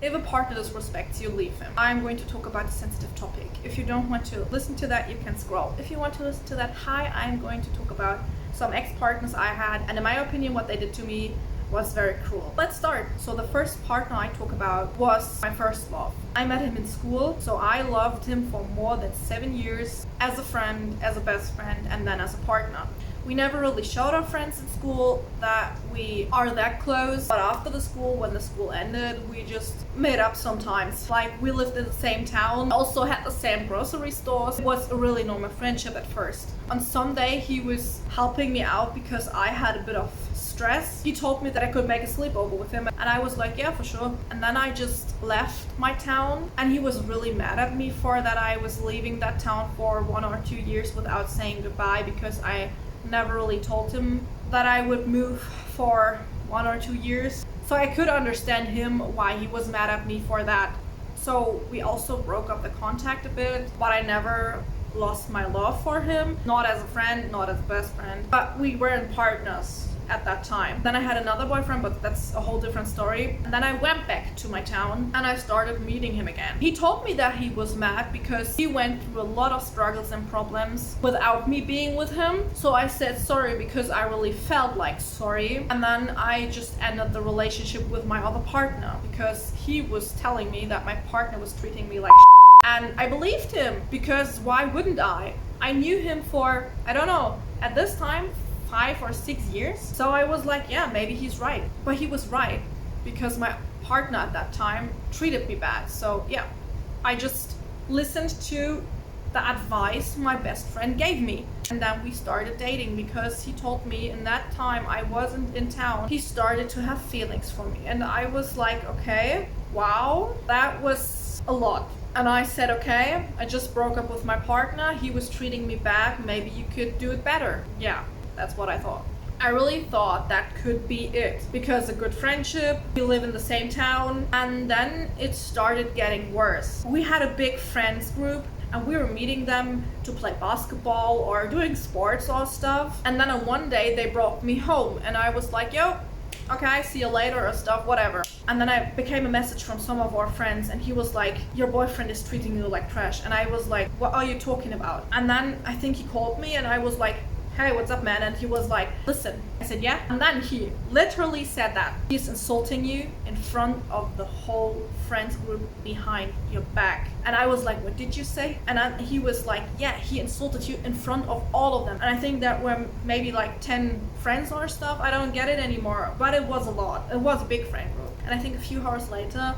If a partner disrespects you, leave him. I'm going to talk about a sensitive topic. If you don't want to listen to that, you can scroll. If you want to listen to that, I'm going to talk about some ex-partners I had, and in my opinion, what they did to me was very cruel. Let's start. So the first partner I talk about was my first love. I met him in school, so I loved him for more than 7 years as a friend, as a best friend, and then as a partner. We never really showed our friends in school that we are that close, but after the school, when the school ended, we just made up sometimes. Like, we lived in the same town, also had the same grocery stores. It was a really normal friendship at first. On Sunday, he was helping me out because I had a bit of stress. He told me that I could make a sleepover with him, and I was like, yeah, for sure. And then I just left my town, and he was really mad at me for that I was leaving that town for 1 or 2 years without saying goodbye, because I never really told him that I would move for 1 or 2 years. So I could understand him why he was mad at me for that. So we also broke up the contact a bit, but I never lost my love for him. Not as a friend, not as a best friend, but we weren't partners at that time. Then I had another boyfriend, but that's a whole different story. And then I went back to my town and I started meeting him again. He told me that he was mad because he went through a lot of struggles and problems without me being with him. So I said sorry because I really felt like sorry. And then I just ended the relationship with my other partner because he was telling me that my partner was treating me like and I believed him, because why wouldn't I? I knew him for, I don't know, at this time, 5 or 6 years. So I was like, yeah, maybe he's right. But he was right, because my partner at that time treated me bad. So yeah, I just listened to the advice my best friend gave me. And then we started dating because he told me in that time I wasn't in town, he started to have feelings for me. And I was like, okay, wow, that was a lot. And I said, okay, I just broke up with my partner. He was treating me bad. Maybe you could do it better. Yeah, that's what I thought. I really thought that could be it, because a good friendship, we live in the same town, and then it started getting worse. We had a big friends group and we were meeting them to play basketball or doing sports or stuff. And then on one day they brought me home and I was like, yo, okay, see you later or stuff, whatever. And then I became a message from some of our friends and he was like, your boyfriend is treating you like trash. And I was like, what are you talking about? And then I think he called me and I was like, hey, what's up, man? And he was like, listen. I said, yeah. And then he literally said that he's insulting you in front of the whole friends group behind your back. And I was like, what did you say? And then he was like, yeah, he insulted you in front of all of them. And I think that were maybe like 10 friends or stuff. I don't get it anymore, but it was a lot. It was a big friend group. And I think a few hours later,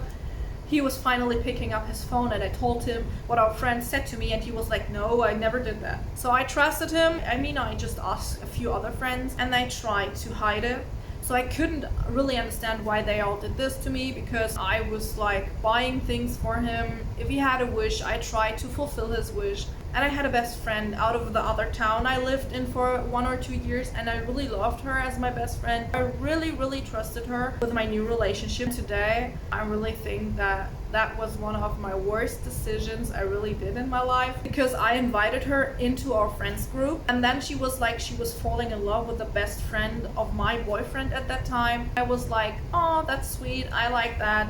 he was finally picking up his phone and I told him what our friend said to me and he was like, no, I never did that. So I trusted him. I mean, I just asked a few other friends and they tried to hide it. So I couldn't really understand why they all did this to me, because I was like buying things for him. If he had a wish, I tried to fulfill his wish. And I had a best friend out of the other town I lived in for 1 or 2 years, and I really loved her as my best friend. I really, really trusted her with my new relationship. Today, I really think that that was one of my worst decisions I really did in my life, because I invited her into our friends group and then she was like, she was falling in love with the best friend of my boyfriend at that time. I was like, oh, that's sweet, I like that.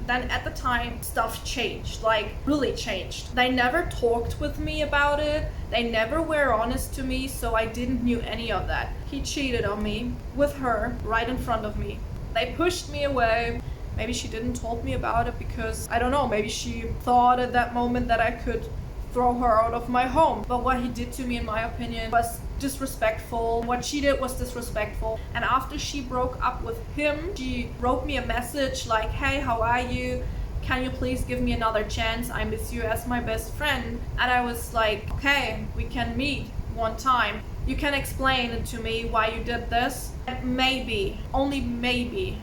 Then at the time, stuff changed, like really changed. They never talked with me about it. They never were honest to me, so I didn't knew any of that. He cheated on me with her right in front of me. They pushed me away. Maybe she didn't told me about it because, I don't know, maybe she thought at that moment that I could throw her out of my home. But what he did to me, in my opinion, was disrespectful. What she did was disrespectful. And after she broke up with him, she wrote me a message like, hey, how are you? Can you please give me another chance? I miss you as my best friend. And I was like, okay, we can meet one time. You can explain it to me why you did this. And maybe, only maybe,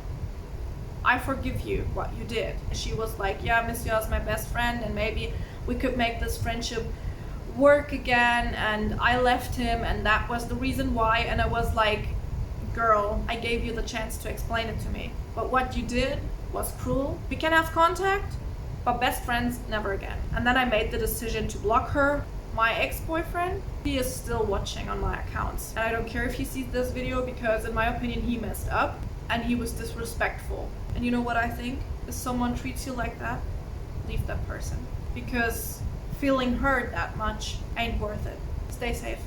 I forgive you what you did. She was like, yeah, I miss you as my best friend and maybe we could make this friendship work again. And I left him and that was the reason why. And I was like, girl, I gave you the chance to explain it to me, but what you did was cruel. We can have contact, but best friends never again. And then I made the decision to block her. My ex-boyfriend, he is still watching on my accounts and I don't care if he sees this video, because in my opinion he messed up and he was disrespectful. And you know what I think? if someone treats you like that, leave that person, because feeling hurt that much ain't worth it. Stay safe.